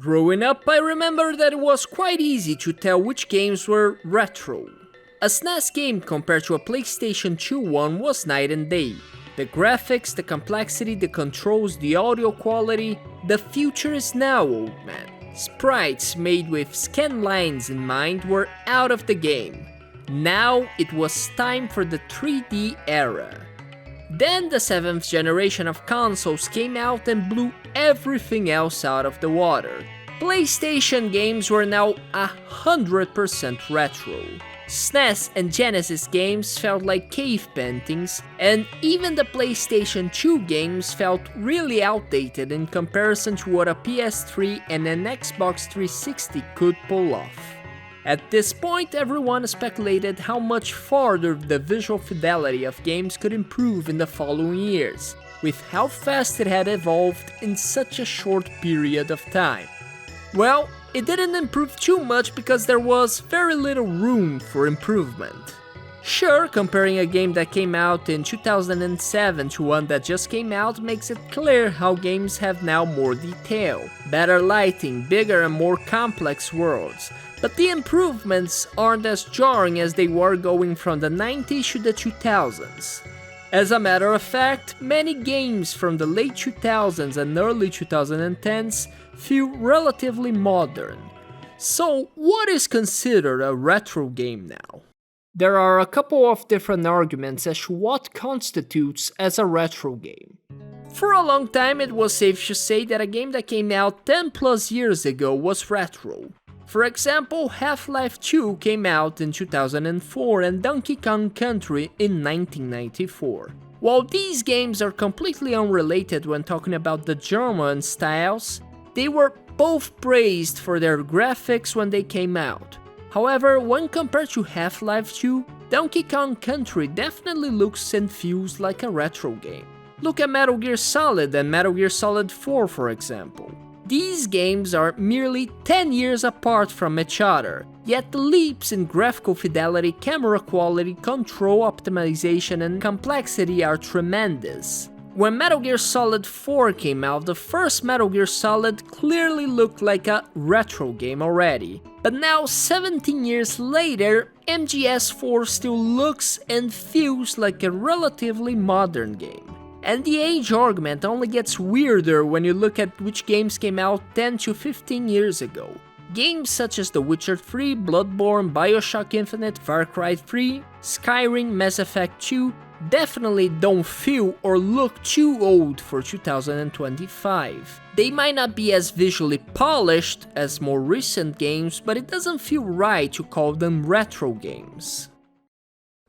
Growing up, I remember that it was quite easy to tell which games were retro. A SNES game compared to a PlayStation 2 one was night and day. The graphics, the complexity, the controls, the audio quality, the future is now, old man. Sprites made with scan lines in mind were out of the game. Now it was time for the 3D era. Then the 7th generation of consoles came out and blew everything else out of the water. PlayStation games were now 100% retro. SNES and Genesis games felt like cave paintings, and even the PlayStation 2 games felt really outdated in comparison to what a PS3 and an Xbox 360 could pull off. At this point, everyone speculated how much farther the visual fidelity of games could improve in the following years, with how fast it had evolved in such a short period of time. Well, it didn't improve too much because there was very little room for improvement. Sure, comparing a game that came out in 2007 to one that just came out makes it clear how games have now more detail, better lighting, bigger and more complex worlds. But the improvements aren't as jarring as they were going from the 90s to the 2000s. As a matter of fact, many games from the late 2000s and early 2010s feel relatively modern. So, what is considered a retro game now? There are a couple of different arguments as to what constitutes as a retro game. For a long time, it was safe to say that a game that came out 10 plus years ago was retro. For example, Half-Life 2 came out in 2004 and Donkey Kong Country in 1994. While these games are completely unrelated when talking about the genre and styles, they were both praised for their graphics when they came out. However, when compared to Half-Life 2, Donkey Kong Country definitely looks and feels like a retro game. Look at Metal Gear Solid and Metal Gear Solid 4 for example. These games are merely 10 years apart from each other, yet the leaps in graphical fidelity, camera quality, control optimization and complexity are tremendous. When Metal Gear Solid 4 came out, the first Metal Gear Solid clearly looked like a retro game already. But now, 17 years later, MGS4 still looks and feels like a relatively modern game. And the age argument only gets weirder when you look at which games came out 10 to 15 years ago. Games such as The Witcher 3, Bloodborne, Bioshock Infinite, Far Cry 3, Skyrim, Mass Effect 2 definitely don't feel or look too old for 2025. They might not be as visually polished as more recent games, but it doesn't feel right to call them retro games.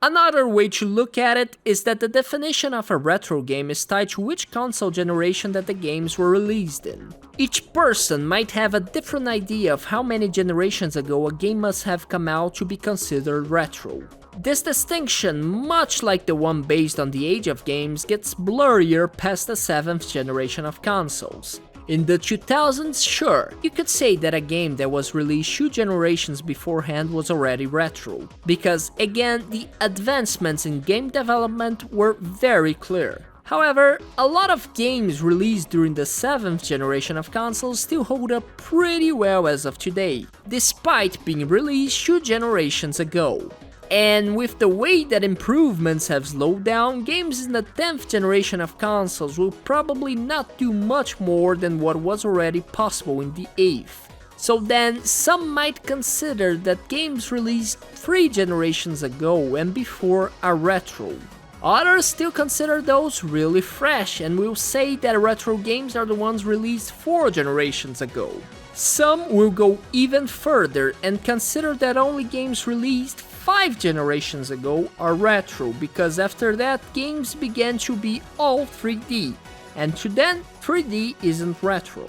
Another way to look at it is that the definition of a retro game is tied to which console generation that the games were released in. Each person might have a different idea of how many generations ago a game must have come out to be considered retro. This distinction, much like the one based on the age of games, gets blurrier past the 7th generation of consoles. In the 2000s, sure, you could say that a game that was released 2 generations beforehand was already retro, because again, the advancements in game development were very clear. However, a lot of games released during the 7th generation of consoles still hold up pretty well as of today, despite being released 2 generations ago. And with the way that improvements have slowed down, games in the 10th generation of consoles will probably not do much more than what was already possible in the 8th. So then, some might consider that games released 3 generations ago and before are retro. Others still consider those really fresh and will say that retro games are the ones released 4 generations ago. Some will go even further and consider that only games released 5 generations ago are retro, because after that games began to be all 3D, and to then 3D isn't retro.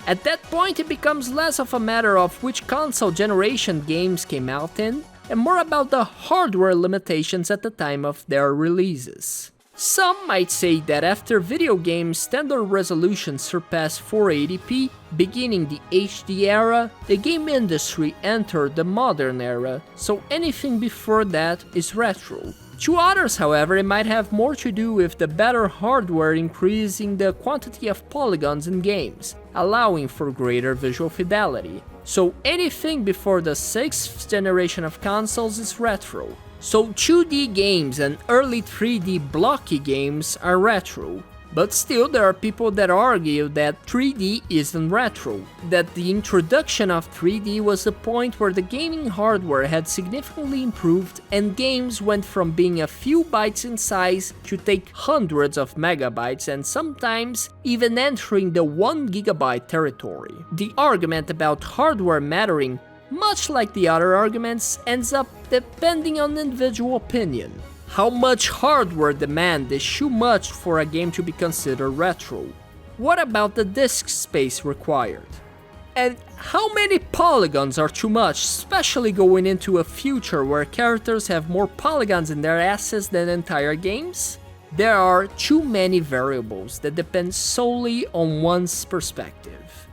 At that point it becomes less of a matter of which console generation games came out in, and more about the hardware limitations at the time of their releases. Some might say that after video games standard resolution surpassed 480p, beginning the HD era, the game industry entered the modern era, so anything before that is retro. To others, however, it might have more to do with the better hardware increasing the quantity of polygons in games, allowing for greater visual fidelity. So anything before the 6th generation of consoles is retro. So 2D games and early 3D blocky games are retro. But still, there are people that argue that 3D isn't retro, that the introduction of 3D was the point where the gaming hardware had significantly improved and games went from being a few bytes in size to take hundreds of megabytes and sometimes even entering the 1 gigabyte territory. The argument about hardware mattering, much like the other arguments, ends up depending on individual opinion. How much hardware demand is too much for a game to be considered retro? What about the disk space required? And how many polygons are too much, especially going into a future where characters have more polygons in their assets than entire games? There are too many variables that depend solely on one's perspective.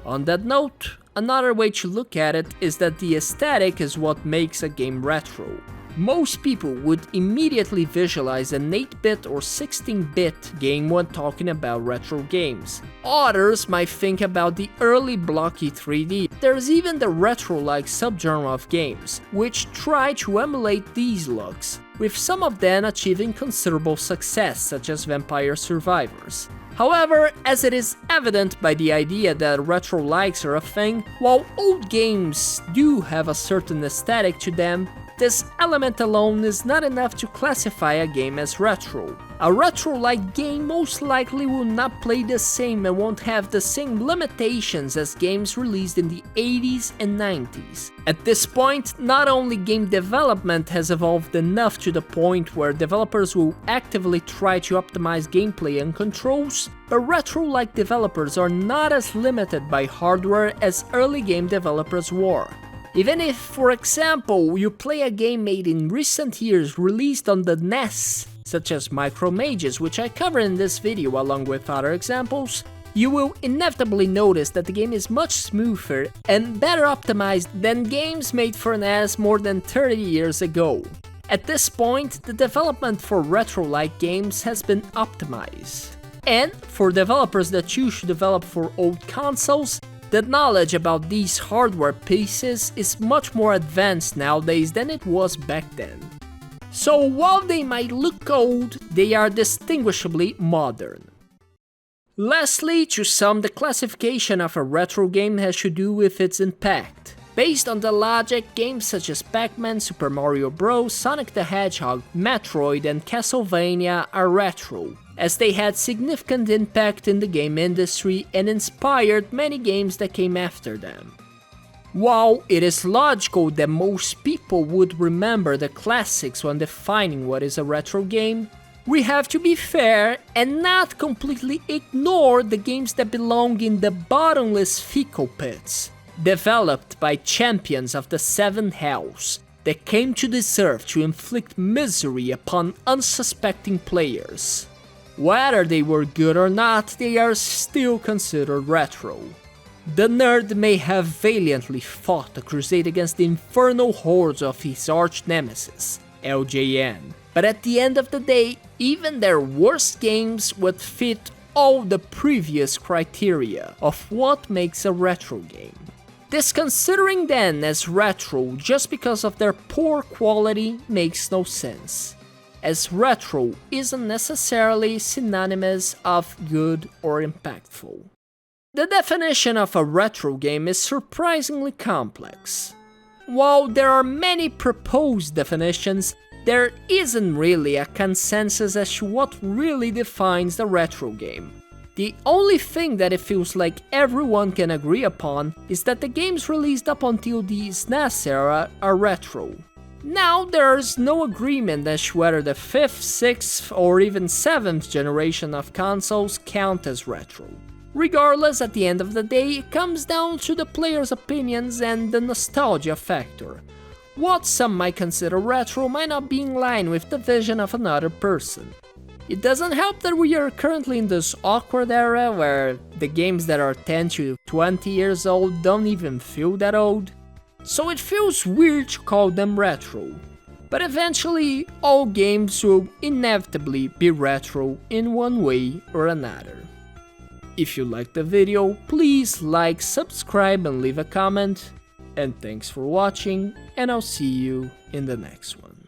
On that note, another way to look at it is that the aesthetic is what makes a game retro. Most people would immediately visualize an 8-bit or 16-bit game when talking about retro games. Others might think about the early blocky 3D. There's even the retro-like subgenre of games, which try to emulate these looks, with some of them achieving considerable success, such as Vampire Survivors. However, as it is evident by the idea that retro likes are a thing, while old games do have a certain aesthetic to them, this element alone is not enough to classify a game as retro. A retro-like game most likely will not play the same and won't have the same limitations as games released in the 80s and 90s. At this point, not only game development has evolved enough to the point where developers will actively try to optimize gameplay and controls, but retro-like developers are not as limited by hardware as early game developers were. Even if, for example, you play a game made in recent years released on the NES, such as Micro Mages, which I cover in this video along with other examples, you will inevitably notice that the game is much smoother and better optimized than games made for NES more than 30 years ago. At this point, the development for retro-like games has been optimized. And for developers that choose to develop for old consoles, the knowledge about these hardware pieces is much more advanced nowadays than it was back then. So while they might look old, they are distinguishably modern. Lastly, to some, the classification of a retro game has to do with its impact. Based on the logic, games such as Pac-Man, Super Mario Bros., Sonic the Hedgehog, Metroid, and Castlevania are retro, as they had significant impact in the game industry and inspired many games that came after them. While it is logical that most people would remember the classics when defining what is a retro game, we have to be fair and not completely ignore the games that belong in the bottomless fecal pits, developed by champions of the Seven Hells, that came to deserve to inflict misery upon unsuspecting players. Whether they were good or not, they are still considered retro. The nerd may have valiantly fought a crusade against the infernal hordes of his arch-nemesis, LJN, but at the end of the day, even their worst games would fit all the previous criteria of what makes a retro game. Disconsidering them as retro just because of their poor quality makes no sense, as retro isn't necessarily synonymous of good or impactful. The definition of a retro game is surprisingly complex. While there are many proposed definitions, there isn't really a consensus as to what really defines a retro game. The only thing that it feels like everyone can agree upon is that the games released up until the SNES era are retro. Now there's no agreement as to whether the 5th, 6th or even 7th generation of consoles count as retro. Regardless, at the end of the day, it comes down to the player's opinions and the nostalgia factor. What some might consider retro might not be in line with the vision of another person. It doesn't help that we are currently in this awkward era where the games that are 10 to 20 years old don't even feel that old. So it feels weird to call them retro. But eventually, all games will inevitably be retro in one way or another. If you liked the video, please like, subscribe and leave a comment. And thanks for watching, and I'll see you in the next one.